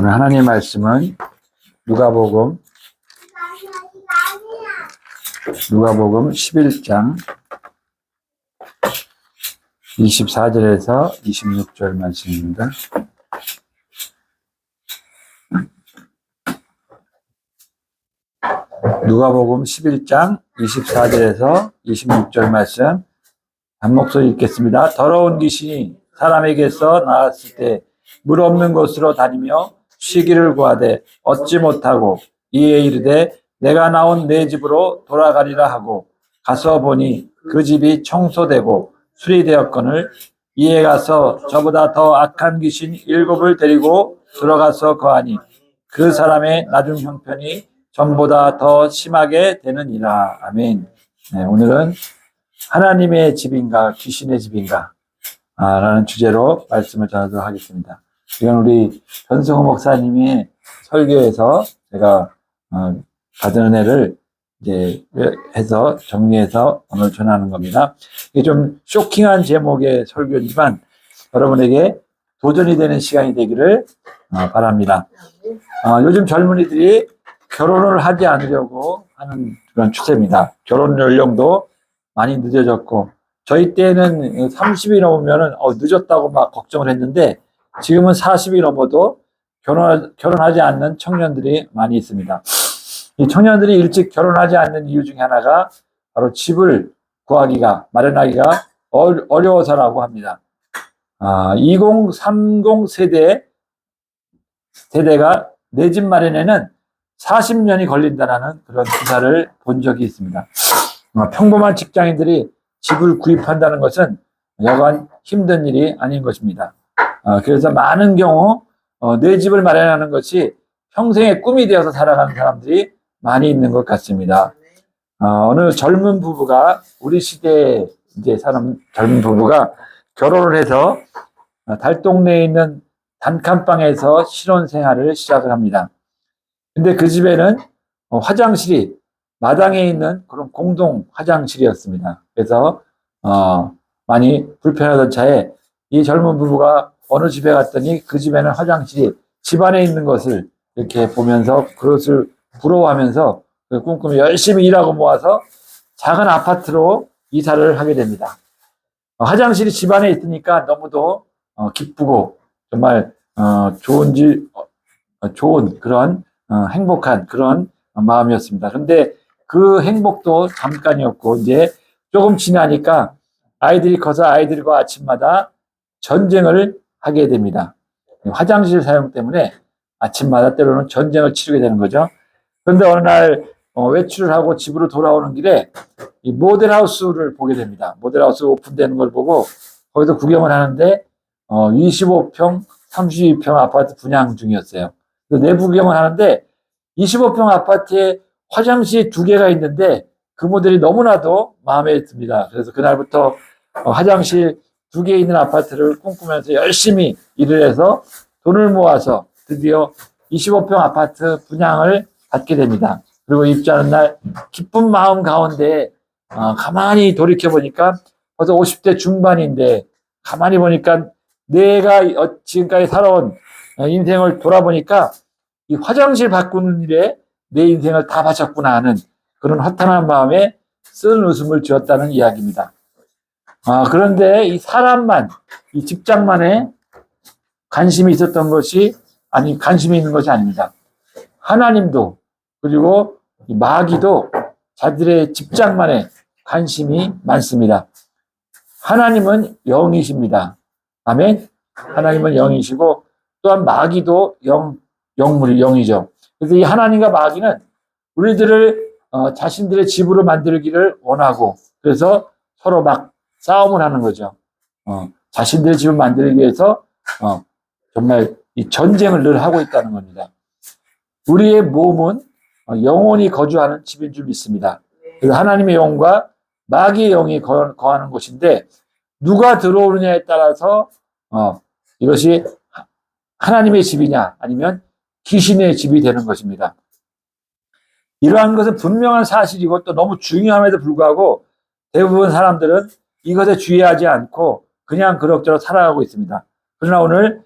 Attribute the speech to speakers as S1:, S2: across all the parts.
S1: 오늘 하나님 말씀은 누가복음 11장 24절에서 26절 말씀입니다. 누가복음 11장 24절에서 26절 말씀 한 목소리 읽겠습니다. 더러운 귀신이 사람에게서 나왔을 때 물 없는 곳으로 다니며 쉬기를 구하되 얻지 못하고 이에 이르되 내가 나온 내 집으로 돌아가리라 하고 가서 보니 그 집이 청소되고 수리되었거늘 이에 가서 저보다 더 악한 귀신 7을 데리고 들어가서 거하니 그 사람의 나중 형편이 전보다 더 심하게 되느니라. 아멘. 네, 오늘은 하나님의 집인가 귀신의 집인가 라는 주제로 말씀을 전하도록 하겠습니다. 이건 우리 변성호 목사님이 설교에서 제가 받은 은혜를 이제 해서 정리해서 오늘 전하는 겁니다. 이게 좀 쇼킹한 제목의 설교지만 여러분에게 도전이 되는 시간이 되기를 바랍니다. 요즘 젊은이들이 결혼을 하지 않으려고 하는 그런 추세입니다. 결혼 연령도 많이 늦어졌고 저희 때는 30이 넘으면은 늦었다고 막 걱정을 했는데 지금은 40이 넘어도 결혼하지 않는 청년들이 많이 있습니다. 이 청년들이 일찍 결혼하지 않는 이유 중에 하나가 바로 집을 구하기가 마련하기가 어려워서라고 합니다. 2030 세대가 내 집 마련에는 40년이 걸린다는 그런 기사를 본 적이 있습니다. 평범한 직장인들이 집을 구입한다는 것은 여간 힘든 일이 아닌 것입니다. 그래서 많은 경우 내 집을 마련하는 것이 평생의 꿈이 되어서 살아가는 사람들이 많이 있는 것 같습니다. 어느 젊은 부부가 우리 시대에 이제 사는 젊은 부부가 결혼을 해서 달동네에 있는 단칸방에서 신혼 생활을 시작을 합니다. 근데 그 집에는 화장실이 마당에 있는 그런 공동 화장실이었습니다. 그래서 많이 불편하던 차에 이 젊은 부부가 어느 집에 갔더니 그 집에는 화장실이 집안에 있는 것을 이렇게 보면서 그것을 부러워하면서 그 꿈꾸며 열심히 일하고 모아서 작은 아파트로 이사를 하게 됩니다. 화장실이 집안에 있으니까 너무도 기쁘고 정말 좋은 그런 행복한 그런 마음이었습니다. 그런데 그 행복도 잠깐이었고 이제 조금 지나니까 아이들이 커서 아이들과 아침마다 전쟁을 하게 됩니다. 화장실 사용 때문에 아침마다 때로는 전쟁을 치르게 되는 거죠. 그런데 어느 날 외출을 하고 집으로 돌아오는 길에 이 모델하우스를 보게 됩니다. 모델하우스 오픈되는 걸 보고 거기서 구경을 하는데 25평, 32평 아파트 분양 중이었어요. 내부 구경을 하는데 25평 아파트에 화장실이 2개가 있는데 그 모델이 너무나도 마음에 듭니다. 그래서 그날부터 화장실 2개 있는 아파트를 꿈꾸면서 열심히 일을 해서 돈을 모아서 드디어 25평 아파트 분양을 받게 됩니다. 그리고 입주하는 날 기쁜 마음 가운데 가만히 돌이켜보니까 벌써 50대 중반인데 가만히 보니까 내가 지금까지 살아온 인생을 돌아보니까 이 화장실 바꾸는 일에 내 인생을 다 바쳤구나 하는 그런 허탄한 마음에 쓴 웃음을 지었다는 이야기입니다. 그런데 이 사람만, 이 직장만에 관심이 있었던 것이 관심이 있는 것이 아닙니다. 하나님도 그리고 마귀도 자들의 직장만에 관심이 많습니다. 하나님은 영이십니다. 아멘. 하나님은 영이시고 또한 마귀도 영이죠. 그래서 이 하나님과 마귀는 우리들을 자신들의 집으로 만들기를 원하고 그래서 서로 막 싸움을 하는 거죠. 자신들의 집을 만들기 위해서 정말 이 전쟁을 늘 하고 있다는 겁니다. 우리의 몸은 영혼이 거주하는 집인 줄 믿습니다. 그래서 하나님의 영과 마귀의 영이 거하는 곳인데 누가 들어오느냐에 따라서 이것이 하나님의 집이냐 아니면 귀신의 집이 되는 것입니다. 이러한 것은 분명한 사실이고 또 너무 중요함에도 불구하고 대부분 사람들은 이것에 주의하지 않고 그냥 그럭저럭 살아가고 있습니다. 그러나 오늘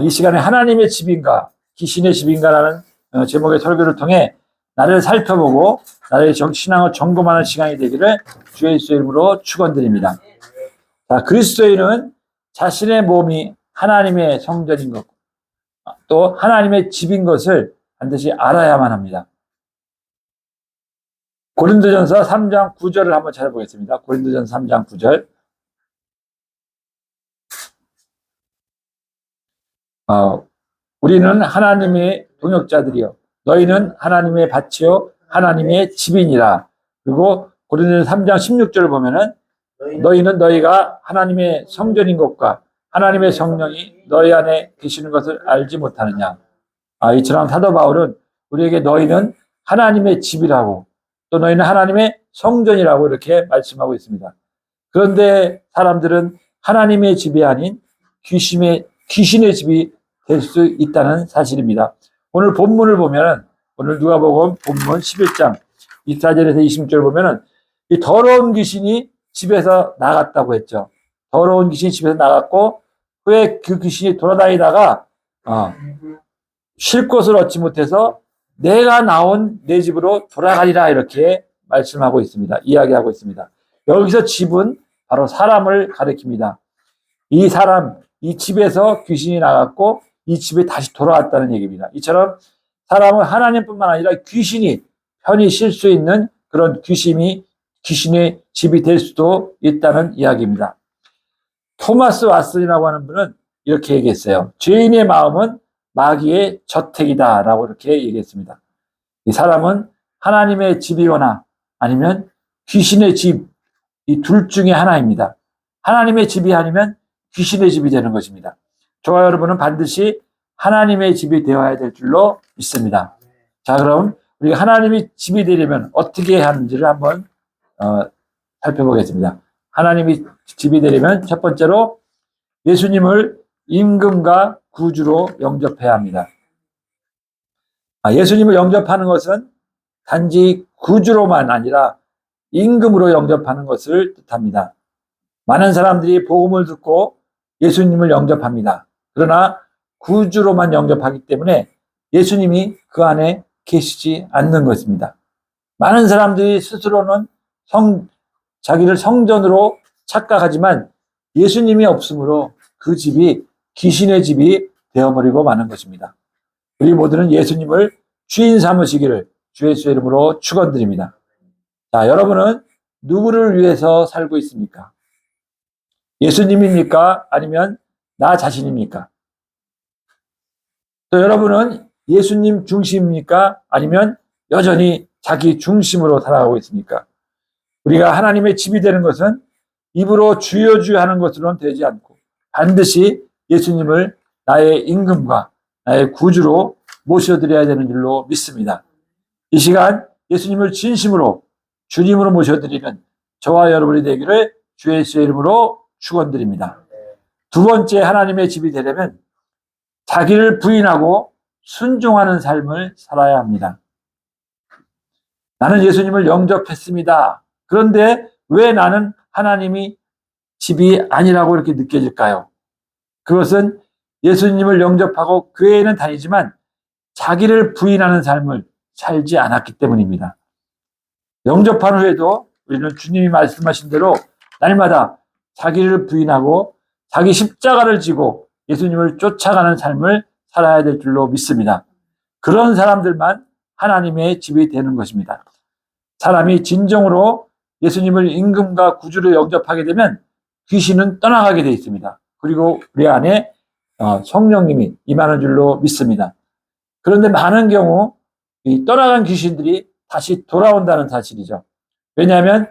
S1: 이 시간에 하나님의 집인가 귀신의 집인가라는 제목의 설교를 통해 나를 살펴보고 나의 신앙을 점검하는 시간이 되기를 주의 이름으로 축원드립니다. 자, 그리스도인은 자신의 몸이 하나님의 성전인 것, 또 하나님의 집인 것을 반드시 알아야만 합니다. 고린도전서 3장 9절을 한번 찾아보겠습니다. 고린도전서 3장 9절. 우리는 하나님의 동역자들이요 너희는 하나님의 밭이요 하나님의 집이니라. 그리고 고린도전서 3장 16절을 보면은 너희는 너희가 하나님의 성전인 것과 하나님의 성령이 너희 안에 계시는 것을 알지 못하느냐. 이처럼 사도 바울은 우리에게 너희는 하나님의 집이라고, 또 너희는 하나님의 성전이라고 이렇게 말씀하고 있습니다. 그런데 사람들은 하나님의 집이 아닌 귀신의 집이 될 수 있다는 사실입니다. 오늘 본문을 보면, 오늘 누가복음 본문 11장 24절에서 26절 보면은 이 더러운 귀신이 집에서 나갔다고 했죠. 더러운 귀신이 집에서 나갔고 후에 그 귀신이 돌아다니다가 쉴 곳을 얻지 못해서 내가 나온 내 집으로 돌아가리라 이렇게 말씀하고 있습니다. 이야기하고 있습니다. 여기서 집은 바로 사람을 가리킵니다. 이 사람, 이 집에서 귀신이 나갔고 이 집에 다시 돌아왔다는 얘기입니다. 이처럼 사람은 하나님뿐만 아니라 귀신이 편히 쉴 수 있는 그런 귀신의 집이 될 수도 있다는 이야기입니다. 토마스 왓슨이라고 하는 분은 이렇게 얘기했어요. 죄인의 마음은 마귀의 저택이다 라고 이렇게 얘기했습니다. 이 사람은 하나님의 집이거나 아니면 귀신의 집, 이 둘 중에 하나입니다. 하나님의 집이 아니면 귀신의 집이 되는 것입니다. 저와 여러분은 반드시 하나님의 집이 되어야 될 줄로 믿습니다. 자, 그럼 우리가 하나님의 집이 되려면 어떻게 하는지를 한번 살펴보겠습니다. 하나님의 집이 되려면 첫 번째로 예수님을 임금과 구주로 영접해야 합니다. 예수님을 영접하는 것은 단지 구주로만 아니라 임금으로 영접하는 것을 뜻합니다. 많은 사람들이 복음을 듣고 예수님을 영접합니다. 그러나 구주로만 영접하기 때문에 예수님이 그 안에 계시지 않는 것입니다. 많은 사람들이 스스로는 자기를 성전으로 착각하지만 예수님이 없으므로 그 집이 귀신의 집이 되어버리고 마는 것입니다. 우리 모두는 예수님을 주인 삼으시기를 주의 이름으로 축원드립니다. 자, 여러분은 누구를 위해서 살고 있습니까? 예수님입니까? 아니면 나 자신입니까? 또 여러분은 예수님 중심입니까? 아니면 여전히 자기 중심으로 살아가고 있습니까? 우리가 하나님의 집이 되는 것은 입으로 주여 주여 하는 것으로는 되지 않고 반드시 예수님을 나의 임금과 나의 구주로 모셔드려야 되는 줄로 믿습니다. 이 시간 예수님을 진심으로 주님으로 모셔드리는 저와 여러분이 되기를 주의 이름으로 축원드립니다. 두 번째 하나님의 집이 되려면 자기를 부인하고 순종하는 삶을 살아야 합니다. 나는 예수님을 영접했습니다. 그런데 왜 나는 하나님이 집이 아니라고 이렇게 느껴질까요? 그것은 예수님을 영접하고 교회에는 다니지만 자기를 부인하는 삶을 살지 않았기 때문입니다. 영접한 후에도 우리는 주님이 말씀하신 대로 날마다 자기를 부인하고 자기 십자가를 지고 예수님을 쫓아가는 삶을 살아야 될 줄로 믿습니다. 그런 사람들만 하나님의 집이 되는 것입니다. 사람이 진정으로 예수님을 임금과 구주로 영접하게 되면 귀신은 떠나가게 되어 있습니다. 그리고 우리 안에 성령님이 임하는 줄로 믿습니다. 그런데 많은 경우 이 떠나간 귀신들이 다시 돌아온다는 사실이죠. 왜냐하면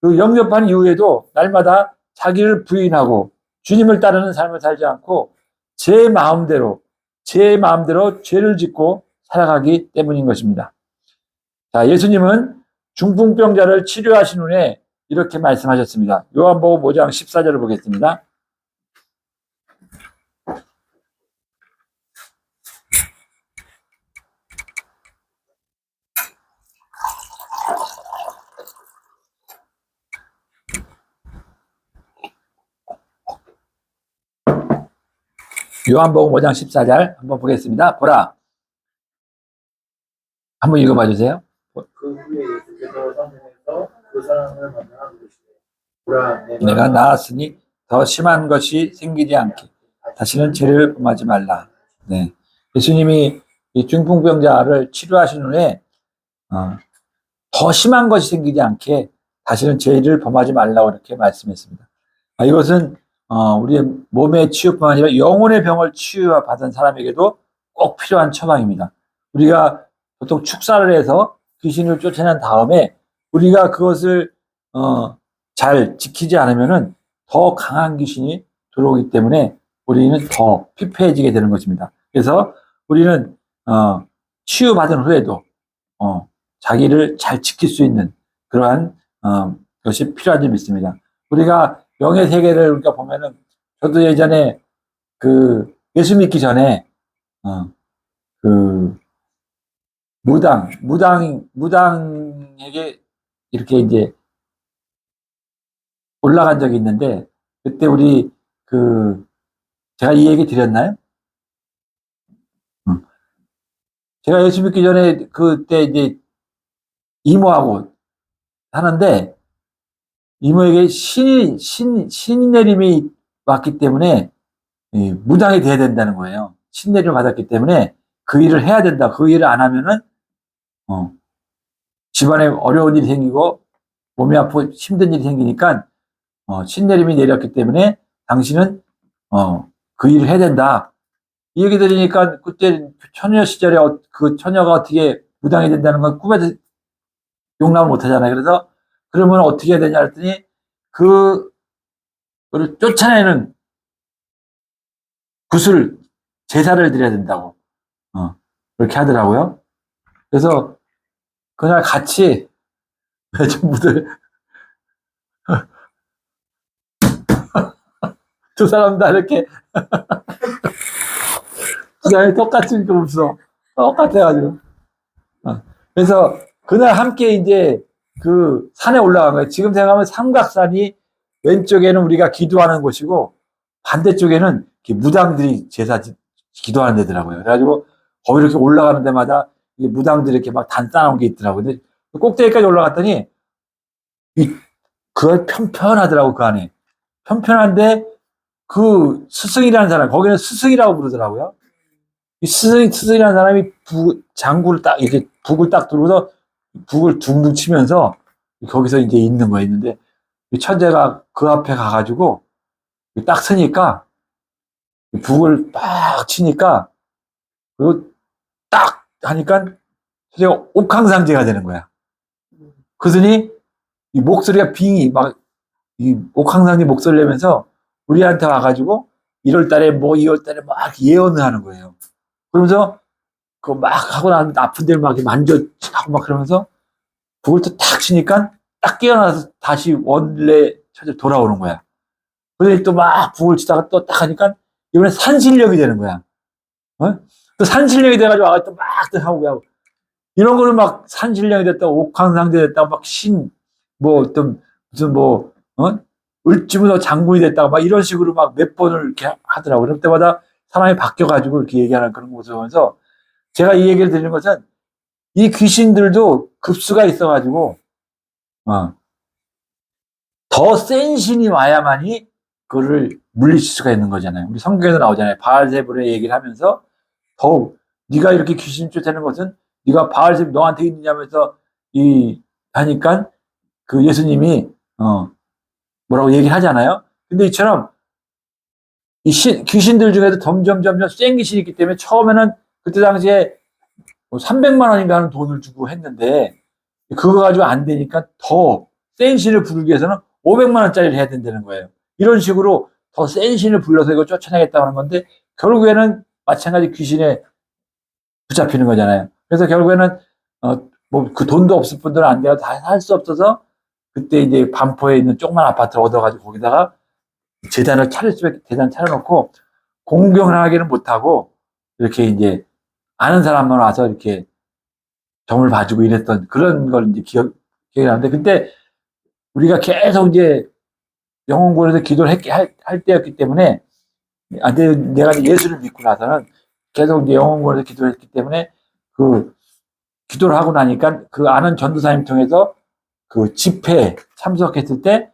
S1: 그 영접한 이후에도 날마다 자기를 부인하고 주님을 따르는 삶을 살지 않고 제 마음대로 죄를 짓고 살아가기 때문인 것입니다. 자, 예수님은 중풍병자를 치료하신 후에 이렇게 말씀하셨습니다. 요한복음 5장 14절을 보겠습니다. 요한복음 5장 14절 한번 보겠습니다. 보라. 한번 읽어봐 주세요.
S2: 그 후에 예수께서 성전에서 그 사람을 만나 이르시되 보라
S1: 내가 나았으니 더 심한 것이 생기지 않게 다시는 죄를 범하지 말라. 네. 예수님이 이 중풍병자를 치료하신 후에 더 심한 것이 생기지 않게 다시는 죄를 범하지 말라고 이렇게 말씀했습니다. 이것은 우리의 몸의 치유뿐만 아니라 영혼의 병을 치유받은 사람에게도 꼭 필요한 처방입니다. 우리가 보통 축사를 해서 귀신을 쫓아낸 다음에 우리가 그것을 잘 지키지 않으면은 더 강한 귀신이 들어오기 때문에 우리는 더 피폐해지게 되는 것입니다. 그래서 우리는 치유받은 후에도 자기를 잘 지킬 수 있는 그러한 것이 필요한 줄 믿습니다. 우리가 영의 세계를 우리가 보면은 저도 예전에 그 예수 믿기 전에 그 무당에게 이렇게 이제 올라간 적이 있는데 그때 우리 제가 이 얘기 드렸나요? 제가 예수 믿기 전에 그때 이제 이모하고 하는데 이모에게 신내림이 왔기 때문에 무당이 돼야 된다는 거예요. 신내림을 받았기 때문에 그 일을 해야 된다. 그 일을 안 하면은 집안에 어려운 일이 생기고 몸이 아프고 힘든 일이 생기니까 신내림이 내렸기 때문에 당신은 그 일을 해야 된다. 이 얘기 들으니까 그때 처녀 시절에 그 처녀가 어떻게 무당이 된다는 건 꿈에도 용납을 못 하잖아요. 그래서 그러면 어떻게 해야 되냐 했더니 그를 쫓아내는 구슬 제사를 드려야 된다고 그렇게 하더라고요. 그래서 그날 같이 전부들 두 사람 다 이렇게 그날 똑같은 게 없어. 똑같아가지고. 그래서 그날 함께 이제 그 산에 올라간 거예요. 지금 생각하면 삼각산이 왼쪽에는 우리가 기도하는 곳이고 반대쪽에는 무당들이 제사 기도하는 데더라고요. 그래가지고 거기 이렇게 올라가는 데마다 무당들이 이렇게 막 단 쌓아놓은 게 있더라고요. 근데 꼭대기까지 올라갔더니 그 편편하더라고, 그 안에. 편편한데 그 스승이라는 사람, 거기는 스승이라고 부르더라고요. 이 스승이라는 사람이 장구를 딱, 이렇게 북을 딱 들고서 북을 둥둥 치면서 거기서 이제 있는 거야, 있는데 이 천재가 그 앞에 가가지고 딱 서니까 북을 딱 치니까 그리고 딱 하니까 제가 옥황상제가 되는 거야. 그러더니 이 목소리가 빙이 막 이 옥황상제 목소리를 내면서 우리한테 와가지고 1월 달에 뭐 2월 달에 막 예언을 하는 거예요. 그러면서 그 막 하고 나면 아픈 데를 막 만져하고 막 그러면서 북을 또 탁 치니까 딱 깨어나서 다시 원래 처지로 돌아오는 거야. 그래서 또 막 북을 치다가 또 딱 하니까 이번에 산신령이 되는 거야. 또 산신령이 돼가지고 와가 또 막 하고 이런 거는 막 산신령이 됐다, 옥황상제 됐다, 막 뭐 어떤 무슨 을지문호 장군이 됐다가 막 이런 식으로 막 몇 번을 이렇게 하더라고요. 그럴 때마다 사람이 바뀌어가지고 이렇게 얘기하는 그런 모습을 보면서 제가 이 얘기를 드리는 것은 이 귀신들도 급수가 있어가지고, 더 센 신이 와야만이 그거를 물리칠 수가 있는 거잖아요. 우리 성경에도 나오잖아요. 바알세불의 얘기를 하면서 더욱 네가 이렇게 귀신 쫓아내는 것은 네가 바알세불 너한테 있느냐면서 하니까 그 예수님이 뭐라고 얘기를 하잖아요. 근데 이처럼 귀신들 중에도 점점 센 귀신이 있기 때문에 처음에는 그때 당시에 300만 원인가 하는 돈을 주고 했는데 그거 가지고 안 되니까 더 센 신을 부르기 위해서는 500만 원짜리를 해야 된다는 거예요. 이런 식으로 더 센 신을 불러서 이거 쫓아내겠다고 하는 건데 결국에는 마찬가지 귀신에 붙잡히는 거잖아요. 그래서 결국에는 뭐 그 돈도 없을 분들은 안 돼요. 다 할 수 없어서 그때 이제 반포에 있는 조그만 아파트를 얻어가지고 거기다가 재단을 차려놓고 공경을 하기는 못하고 이렇게 이제 아는 사람만 와서 이렇게 점을 봐주고 이랬던 그런 걸 이제 기억이 나는데 그때 우리가 계속 이제 영혼고에서 기도를 할 때였기 때문에 근데 내가 이제 예수를 믿고 나서는 계속 이제 영혼구원에서 기도했기 때문에 그 기도를 하고 나니까 그 아는 전도사님 통해서 그 집회에 참석했을 때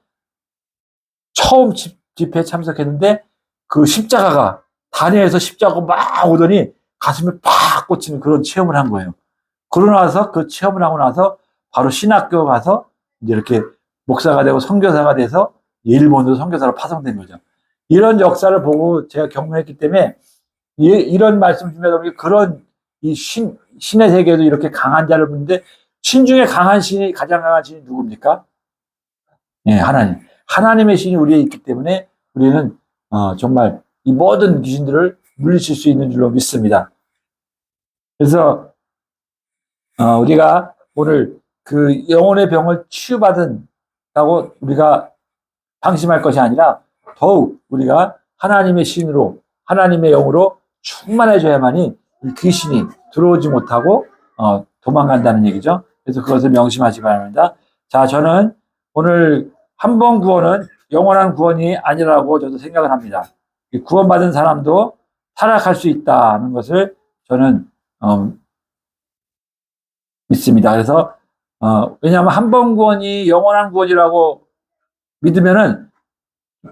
S1: 처음 집회에 참석했는데 그 십자가가 단위에서 십자가가 막 오더니 가슴에 팍 꽂히는 그런 체험을 한 거예요. 그러고 나서 그 체험을 하고 나서 바로 신학교 가서 이제 이렇게 목사가 되고 선교사가 돼서 일본으로 선교사로 파송된 거죠. 이런 역사를 보고 제가 경험했기 때문에 이런 말씀 중에서 그런 이 신의 세계에도 이렇게 강한 자를 보는데 신 중에 강한 신이 가장 강한 신이 누굽니까? 네, 하나님. 하나님의 신이 우리에 있기 때문에 우리는 정말 이 모든 귀신들을 물리칠 수 있는 줄로 믿습니다. 그래서 우리가 오늘 그 영혼의 병을 치유받은다고 우리가 방심할 것이 아니라 더욱 우리가 하나님의 신으로 하나님의 영으로 충만해져야만이 이 귀신이 들어오지 못하고 도망간다는 얘기죠. 그래서 그것을 명심하시기 바랍니다. 자, 저는 오늘 한 번 구원은 영원한 구원이 아니라고 저도 생각을 합니다. 구원받은 사람도 타락할 수 있다는 것을 저는 믿습니다. 그래서 왜냐하면 한 번 구원이 영원한 구원이라고 믿으면은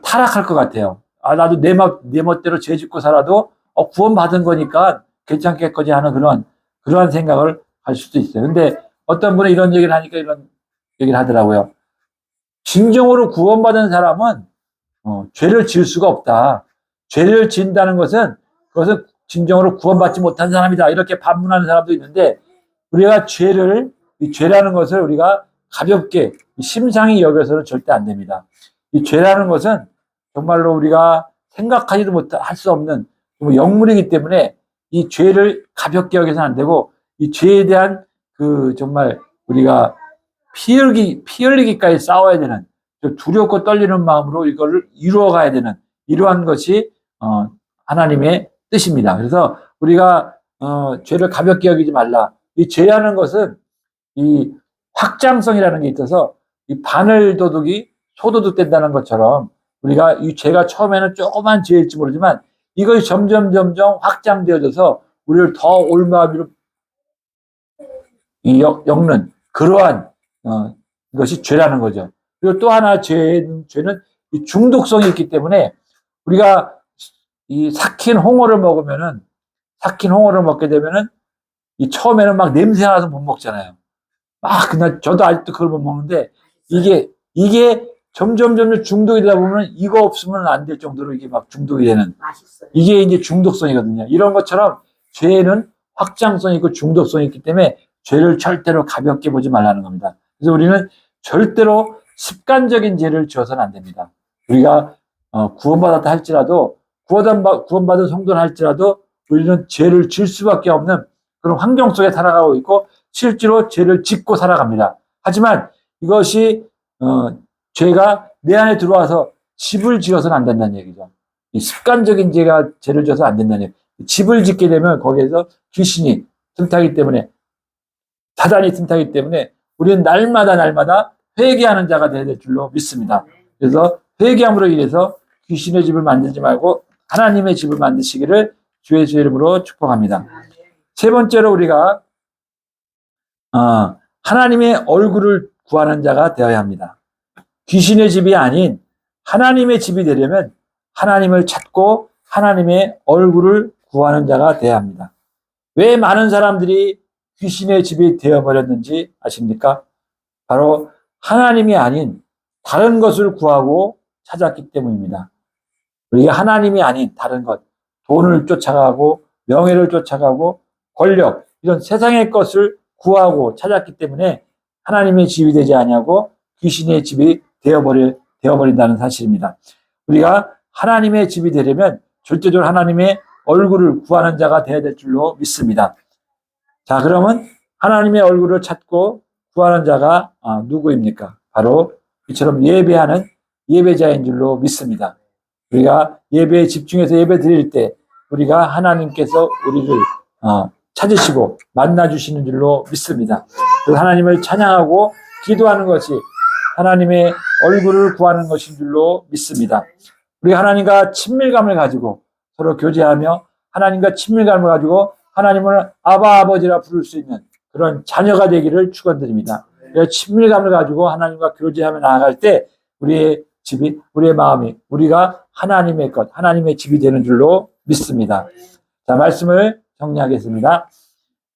S1: 타락할 것 같아요. 나도 내 멋대로 죄 짓고 살아도 구원받은 거니까 괜찮겠거니 하는 그러한 생각을 할 수도 있어요. 근데 어떤 분은 이런 얘기를 하니까 이런 얘기를 하더라고요. 진정으로 구원받은 사람은 죄를 지을 수가 없다. 죄를 지은다는 것은 그것은 진정으로 구원받지 못한 사람이다. 이렇게 반문하는 사람도 있는데 우리가 이 죄라는 것을 우리가 가볍게 심상히 여겨서는 절대 안 됩니다. 이 죄라는 것은 정말로 우리가 생각하지도 못할 수 없는 영물이기 때문에 이 죄를 가볍게 여겨서는 안 되고 이 죄에 대한 정말 우리가 피 흘리기까지 싸워야 되는 두렵고 떨리는 마음으로 이걸 이루어 가야 되는 이러한 것이 하나님의 뜻입니다. 그래서 우리가 죄를 가볍게 여기지 말라. 이 죄라는 것은 이 확장성이라는 게 있어서 이 바늘 도둑이 소도둑 된다는 것처럼 우리가 이 죄가 처음에는 조그만 죄일지 모르지만 이것이 점점 확장되어져서 우리를 더 올마비로 엮는 그러한 것이 죄라는 거죠. 그리고 또 하나 죄는 이 중독성이 있기 때문에 우리가 이 삭힌 홍어를 먹게 되면은 이 처음에는 막 냄새가 나서 못 먹잖아요. 그날 저도 아직도 그걸 못 먹는데 이게 점점 중독이 되다 보면 이거 없으면 안 될 정도로 이게 막 중독이 되는
S3: 맛있어요.
S1: 이게 이제 중독성이거든요. 이런 것처럼 죄는 확장성이 있고 중독성이 있기 때문에 죄를 절대로 가볍게 보지 말라는 겁니다. 그래서 우리는 절대로 습관적인 죄를 지어서는 안 됩니다. 우리가 구원받았다 할지라도 구원받은 성도는 할지라도 우리는 죄를 질 수밖에 없는 그런 환경 속에 살아가고 있고 실제로 죄를 짓고 살아갑니다. 하지만 이것이 죄가 내 안에 들어와서 집을 지어서는 안 된다는 얘기죠. 이 습관적인 죄를 지어서 안 된다는 얘기죠. 집을 짓게 되면 거기에서 귀신이 틈타기 때문에 사단이 틈타기 때문에 우리는 날마다 회개하는 자가 되어야 될 줄로 믿습니다. 그래서 회개함으로 인해서 귀신의 집을 만들지 말고 하나님의 집을 만드시기를 주의 이름으로 축복합니다. 세 번째로 우리가 하나님의 얼굴을 구하는 자가 되어야 합니다. 귀신의 집이 아닌 하나님의 집이 되려면 하나님을 찾고 하나님의 얼굴을 구하는 자가 되어야 합니다. 왜 많은 사람들이 귀신의 집이 되어버렸는지 아십니까? 바로 하나님이 아닌 다른 것을 구하고 찾았기 때문입니다. 우리가 하나님이 아닌 다른 것, 돈을 쫓아가고 명예를 쫓아가고 권력, 이런 세상의 것을 구하고 찾았기 때문에 하나님의 집이 되지 아니하고 귀신의 집이 되어버린다는 사실입니다. 우리가 하나님의 집이 되려면 절대적으로 하나님의 얼굴을 구하는 자가 되어야 될 줄로 믿습니다. 자, 그러면 하나님의 얼굴을 찾고 구하는 자가 누구입니까? 바로 이처럼 예배하는 예배자인 줄로 믿습니다. 우리가 예배에 집중해서 예배 드릴 때 우리가 하나님께서 우리를 찾으시고 만나주시는 줄로 믿습니다. 그 하나님을 찬양하고 기도하는 것이 하나님의 얼굴을 구하는 것인 줄로 믿습니다. 우리 하나님과 친밀감을 가지고 서로 교제하며 하나님과 친밀감을 가지고 하나님을 아바 아버지라 부를 수 있는 그런 자녀가 되기를 축원드립니다. 그래서 친밀감을 가지고 하나님과 교제하며 나아갈 때 우리의 집이, 우리의 마음이, 우리가 하나님의 것, 하나님의 집이 되는 줄로 믿습니다. 자, 말씀을 정리하겠습니다.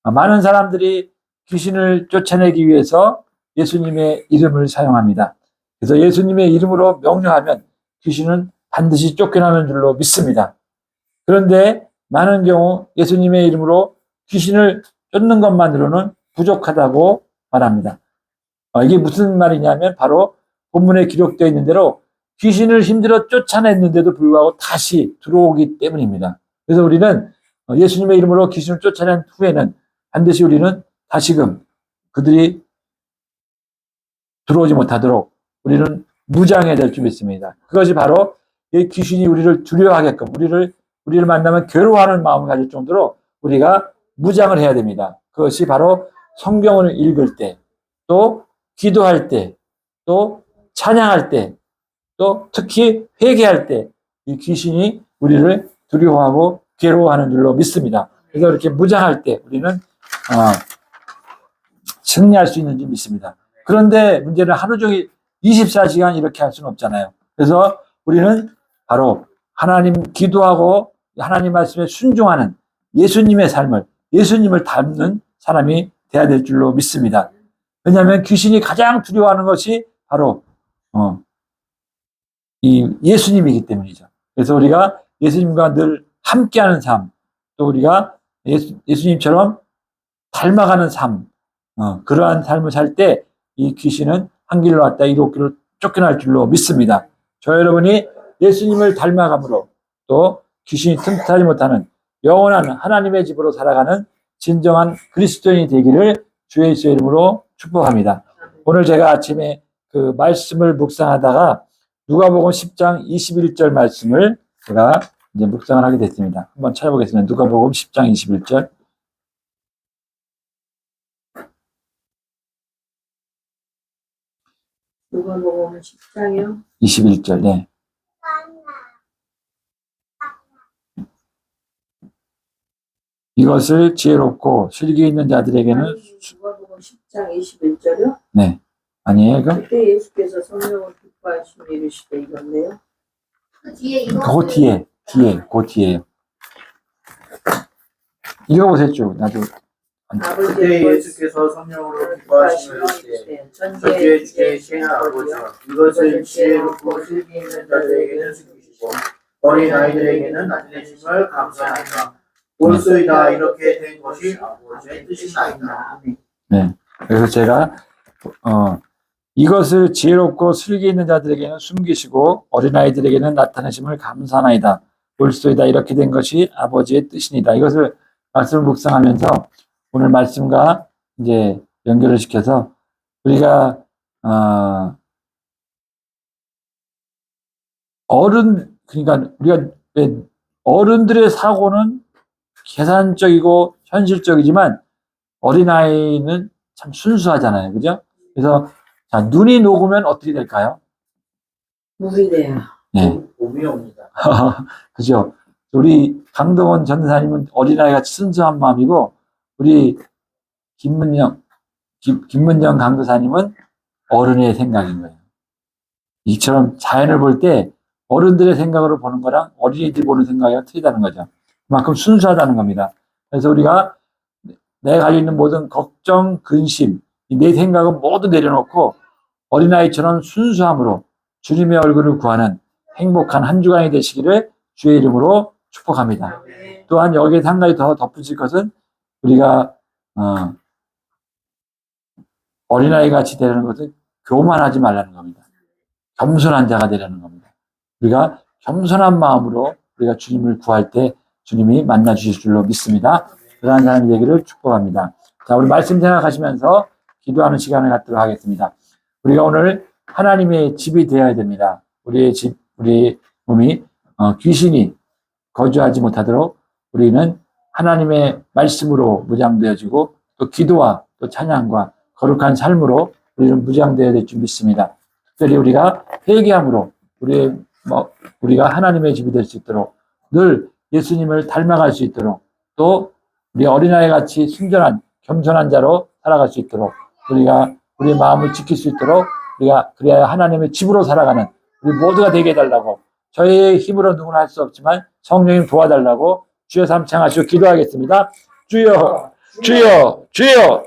S1: 많은 사람들이 귀신을 쫓아내기 위해서 예수님의 이름을 사용합니다. 그래서 예수님의 이름으로 명령하면 귀신은 반드시 쫓겨나는 줄로 믿습니다. 그런데 많은 경우 예수님의 이름으로 귀신을 쫓는 것만으로는 부족하다고 말합니다. 이게 무슨 말이냐면 바로 본문에 기록되어 있는 대로 귀신을 힘들어 쫓아냈는데도 불구하고 다시 들어오기 때문입니다. 그래서 우리는 예수님의 이름으로 귀신을 쫓아낸 후에는 반드시 우리는 다시금 그들이 들어오지 못하도록 우리는 무장해야 될 줄 믿습니다. 그것이 바로 이 귀신이 우리를 두려워하게끔 우리를 만나면 괴로워하는 마음을 가질 정도로 우리가 무장을 해야 됩니다. 그것이 바로 성경을 읽을 때, 또 기도할 때, 또 찬양할 때, 또 특히 회개할 때 이 귀신이 우리를 두려워하고 괴로워하는 줄로 믿습니다. 그래서 이렇게 무장할 때 우리는 승리할 수 있는 줄 믿습니다. 그런데 문제는 하루 종일 24시간 이렇게 할 수는 없잖아요. 그래서 우리는 바로 하나님 기도하고 하나님 말씀에 순종하는 예수님의 삶을, 예수님을 닮는 사람이 돼야 될 줄로 믿습니다. 왜냐하면 귀신이 가장 두려워하는 것이 바로 이 예수님이기 때문이죠. 그래서 우리가 예수님과 늘 함께하는 삶, 또 우리가 예수님처럼 닮아가는 삶, 그러한 삶을 살 때 이 귀신은 한 길로 왔다 일곱 길로 쫓겨날 줄로 믿습니다. 저 여러분이 예수님을 닮아감으로 또 귀신이 틈타지 못하는 영원한 하나님의 집으로 살아가는 진정한 그리스도인이 되기를 주의 예수의 이름으로 축복합니다. 오늘 제가 아침에 그 말씀을 묵상하다가 누가복음 10장 21절 말씀을 제가 이제 묵상을 하게 됐습니다. 한번 찾아보겠습니다. 누가복음 10장 21절.
S3: 누가복음 10장이요?
S1: 21절, 네. 이것을 지혜롭고 실기 있는 자들에게는
S3: 누가복음 10장 21절이요?
S1: 네. 아니에요, 그럼?
S3: 그때 예수께서 성령을 기뻐하시며 이르시되 이건데요.
S4: 그 뒤에 이거
S1: 그 뒤에요. 읽어보세요, 쭉. 나도.
S2: 그때 예수께서 성령으로 기뻐하시며 이르시되 천지의 주의 아버지여 이것을 지혜롭고 실기 있는 자들에게는 숨기시고 어린 아이들에게는 나타내심을 감사하노라. 옳소이다 이렇게 된 것이 아버지의 뜻이나이다.
S1: 네. 그래서 제가, 이것을 지혜롭고 슬기 있는 자들에게는 숨기시고 어린아이들에게는 나타내심을 감사하나이다. 옳소이다 이렇게 된 것이 아버지의 뜻이니다. 이것을 말씀을 묵상하면서 오늘 말씀과 이제 연결을 시켜서 우리가, 그러니까 우리가 어른들의 사고는 계산적이고 현실적이지만 어린아이는 참 순수하잖아요. 그죠? 그래서 자, 눈이 녹으면 어떻게 될까요?
S3: 물이 돼요.
S1: 네.
S2: 봄이 옵니다.
S1: 그죠? 우리 강동원 전사님은 어린아이같이 순수한 마음이고 우리 김문영 강도사님은 어른의 생각인 거예요. 이처럼 자연을 볼 때 어른들의 생각으로 보는 거랑 어린이들이 보는 생각이 틀리다는 거죠. 그만큼 순수하다는 겁니다. 그래서 우리가 내가 가지고 있는 모든 걱정, 근심, 내 생각은 모두 내려놓고 어린아이처럼 순수함으로 주님의 얼굴을 구하는 행복한 한 주간이 되시기를 주의 이름으로 축복합니다. 또한 여기에 한 가지 더 덧붙일 것은 우리가 어린아이 같이 되려는 것은 교만하지 말라는 겁니다. 겸손한 자가 되려는 겁니다. 우리가 겸손한 마음으로 우리가 주님을 구할 때 주님이 만나 주실 줄로 믿습니다. 그러한 사람이 되기를 축복합니다. 자, 우리 말씀 생각하시면서 기도하는 시간을 갖도록 하겠습니다. 우리가 오늘 하나님의 집이 되어야 됩니다. 우리의 집, 우리 몸이 귀신이 거주하지 못하도록 우리는 하나님의 말씀으로 무장되어지고 또 기도와 또 찬양과 거룩한 삶으로 우리는 무장되어야 될 줄 믿습니다. 특별히 우리가 회개함으로 우리가 하나님의 집이 될 수 있도록 늘 예수님을 닮아갈 수 있도록 또 우리 어린아이 같이 순전한 겸손한 자로 살아갈 수 있도록 우리가 우리 마음을 지킬 수 있도록 우리가 그래야 하나님의 집으로 살아가는 우리 모두가 되게 해달라고 저희의 힘으로 누구나 할 수 없지만 성령님 도와달라고 주여 삼창하시고 기도하겠습니다. 주여 주여 주여